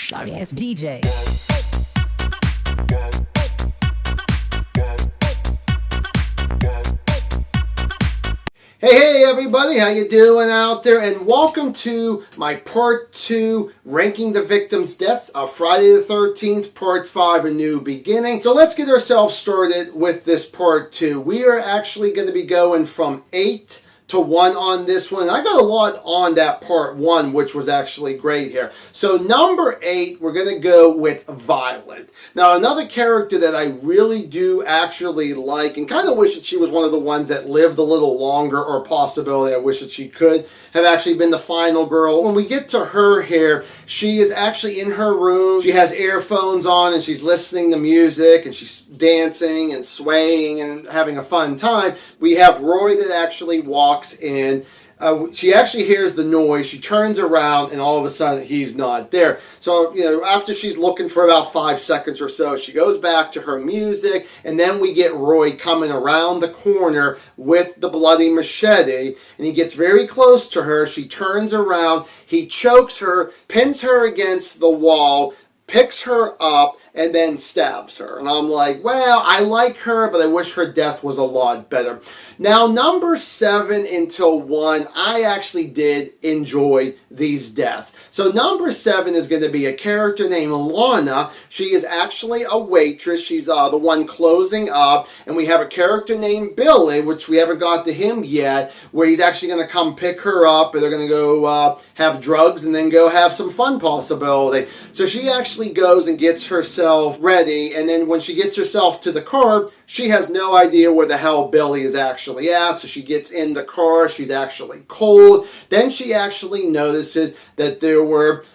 Sorry ass DJ. Hey everybody, how you doing out there? And welcome to my part 2 ranking the victims' deaths of Friday the 13th, part 5, A New Beginning. So let's get ourselves started with this part 2. We are actually going to be going from 8 to 1 on this one. I got a lot on that part 1, which was actually great here. So number 8, we're going to go with Violet. Now another character that I really do actually like, and kind of wish that she was one of the ones that lived a little longer, or possibility I wish that she could have actually been the final girl. When we get to her here, she is actually in her room. She has earphones on and she's listening to music and she's dancing and swaying and having a fun time. We have Roy that actually walks in. She actually hears the noise. She turns around and all of a sudden he's not there. So, after she's looking for about 5 seconds or so, she goes back to her music, and then we get Roy coming around the corner with the bloody machete, and he gets very close to her. She turns around, he chokes her, pins her against the wall, picks her up, and then stabs her. And I'm like, well, I like her, but I wish her death was a lot better. Now, number 7 until 1, I actually did enjoy these deaths. So number 7 is going to be a character named Lana. She is actually a waitress. She's the one closing up. And we have a character named Billy, which we haven't got to him yet, where he's actually going to come pick her up, and they're going to go have drugs and then go have some fun possibility. So she actually goes and gets herself ready, and then when she gets herself to the car, she has no idea where the hell Billy is actually at. So she gets in the car. She's actually cold. Then she actually notices that there were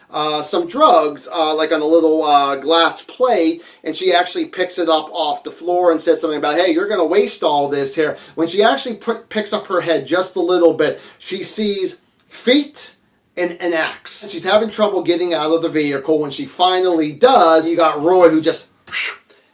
some drugs, like on a little glass plate, and she actually picks it up off the floor and says something about, hey, you're going to waste all this here. When she actually picks up her head just a little bit, she sees feet and an axe. She's having trouble getting out of the vehicle. When she finally does, you got Roy who just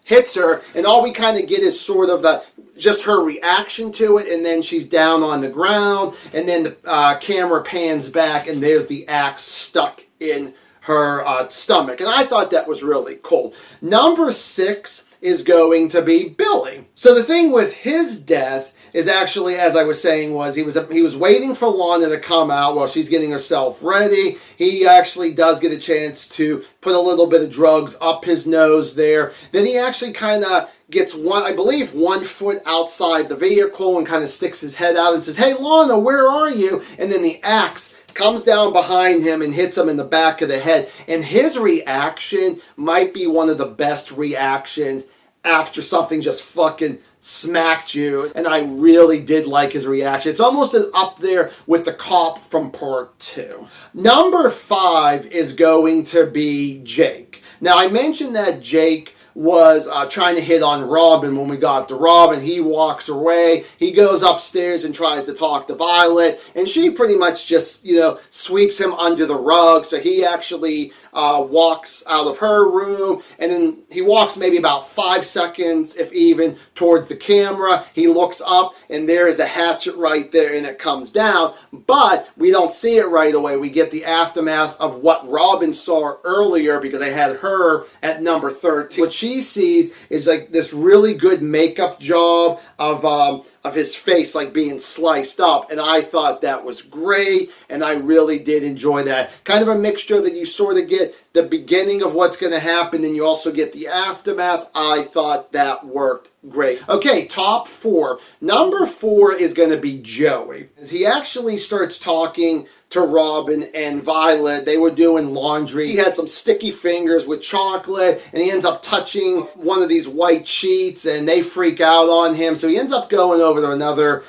hits her, and all we kind of get is sort of just her reaction to it, and then she's down on the ground, and then the camera pans back, and there's the axe stuck in her stomach. And I thought that was really cool. Number 6 is going to be Billy. So the thing with his death is actually, as I was saying, was he was waiting for Lana to come out while she's getting herself ready. He actually does get a chance to put a little bit of drugs up his nose there. Then he actually kind of gets one foot outside the vehicle and kind of sticks his head out and says, hey Lana, where are you? And then the axe comes down behind him and hits him in the back of the head. And his reaction might be one of the best reactions after something just fucking smacked you, and I really did like his reaction. It's almost up there with the cop from part 2. Number 5 is going to be Jake. Now, I mentioned that Jake was trying to hit on Robin when we got to Robin. He walks away. He goes upstairs and tries to talk to Violet, and she pretty much just, sweeps him under the rug. So he actually walks out of her room, and then he walks maybe about 5 seconds, if even, towards the camera. He looks up, and there is a hatchet right there, and it comes down, but we don't see it right away. We get the aftermath of what Robin saw earlier, because I had her at number 13. What she sees is like this really good makeup job of his face like being sliced up, and I thought that was great, and I really did enjoy that. Kind of a mixture that you sort of get the beginning of what's going to happen, and you also get the aftermath. I thought that worked great. Okay, top 4. Number 4 is going to be Joey. As he actually starts talking to Robin and Violet, they were doing laundry. He had some sticky fingers with chocolate, and he ends up touching one of these white sheets, and they freak out on him. So he ends up going over to another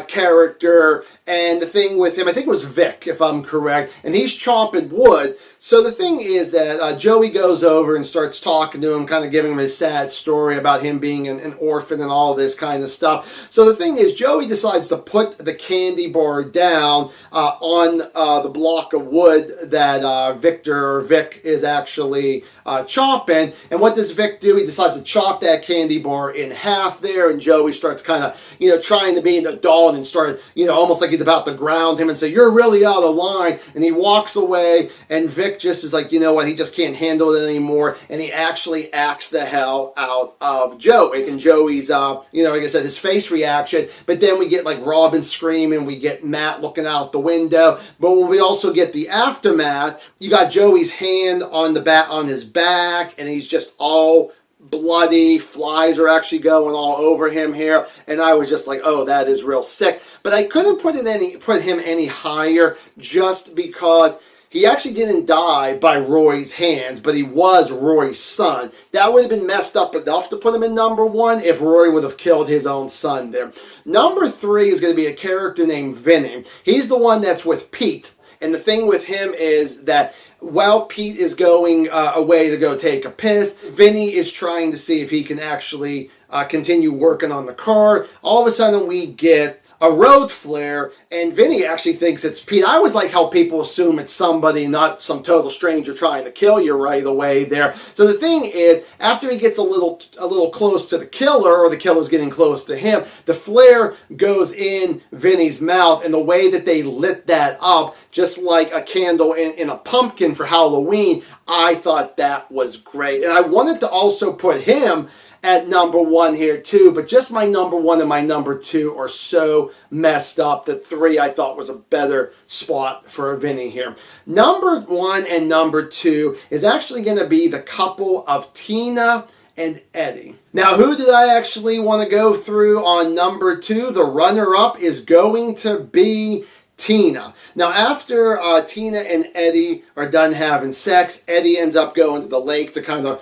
character, and the thing with him, I think it was Vic, if I'm correct, and he's chopping wood. So the thing is that Joey goes over and starts talking to him, kind of giving him his sad story about him being an orphan and all this kind of stuff. So the thing is, Joey decides to put the candy bar down on the block of wood that Vic is actually chopping. And what does Vic do? He decides to chop that candy bar in half there, and Joey starts kind of, trying to be the Dalton and started, almost like he's about to ground him and say, "You're really out of line." And he walks away, and Vic just is like, you know what, he just can't handle it anymore, and he actually acts the hell out of Joey. And Joey's, like I said, his face reaction, but then we get like Robin screaming, we get Matt looking out the window, but when we also get the aftermath, you got Joey's hand on his back, and he's just all bloody. Flies are actually going all over him here, and I was just like, oh, that is real sick. But I couldn't put him any higher, just because he actually didn't die by Roy's hands, but he was Roy's son. That would have been messed up enough to put him in number 1 if Roy would have killed his own son there. Number 3 is going to be a character named Vinny. He's the one that's with Pete. And the thing with him is that while Pete is going away to go take a piss, Vinny is trying to see if he can actually continue working on the car. All of a sudden we get a road flare, and Vinny actually thinks it's Pete. I always like how people assume it's somebody, not some total stranger trying to kill you right away there. So the thing is, after he gets a little close to the killer, or the killer's getting close to him, the flare goes in Vinny's mouth, and the way that they lit that up, just like a candle in a pumpkin for Halloween, I thought that was great. And I wanted to also put him at number 1 here too, but just my number 1 and my number 2 are so messed up that 3 I thought was a better spot for Vinny here. Number 1 and number 2 is actually going to be the couple of Tina and Eddie. Now, who did I actually want to go through on number 2? The runner-up is going to be Tina. Now, after Tina and Eddie are done having sex, Eddie ends up going to the lake to kind of,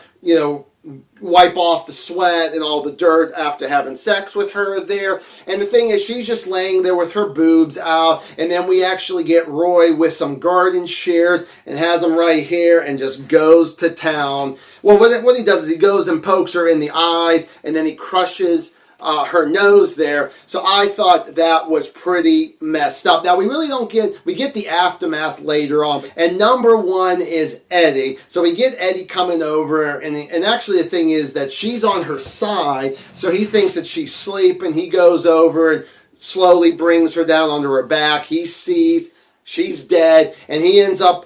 wipe off the sweat and all the dirt after having sex with her there. And the thing is, she's just laying there with her boobs out, and then we actually get Roy with some garden shears and has them right here and just goes to town. Well, what he does is he goes and pokes her in the eyes, and then he crushes her nose there. So I thought that was pretty messed up. Now, we get the aftermath later on. And number 1 is Eddie. So we get Eddie coming over, and actually the thing is that she's on her side, so he thinks that she's sleeping. He goes over and slowly brings her down onto her back. He sees she's dead, and he ends up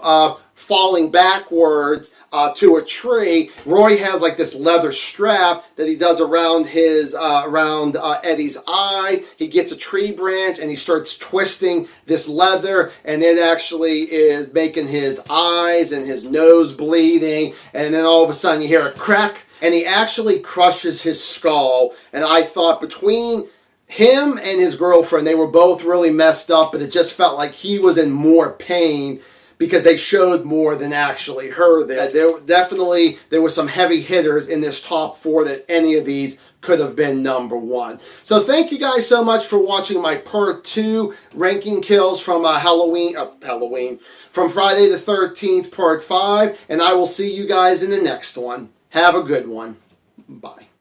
falling backwards to a tree. Roy has like this leather strap that he does around Eddie's eyes. He gets a tree branch and he starts twisting this leather, and it actually is making his eyes and his nose bleeding. And then all of a sudden you hear a crack, and he actually crushes his skull. And I thought, between him and his girlfriend, they were both really messed up, but it just felt like he was in more pain because they showed more than actually her there. There were some heavy hitters in this top 4 that any of these could have been number 1. So thank you guys so much for watching my part 2 ranking kills from from Friday the 13th, part 5, and I will see you guys in the next one. Have a good one. Bye.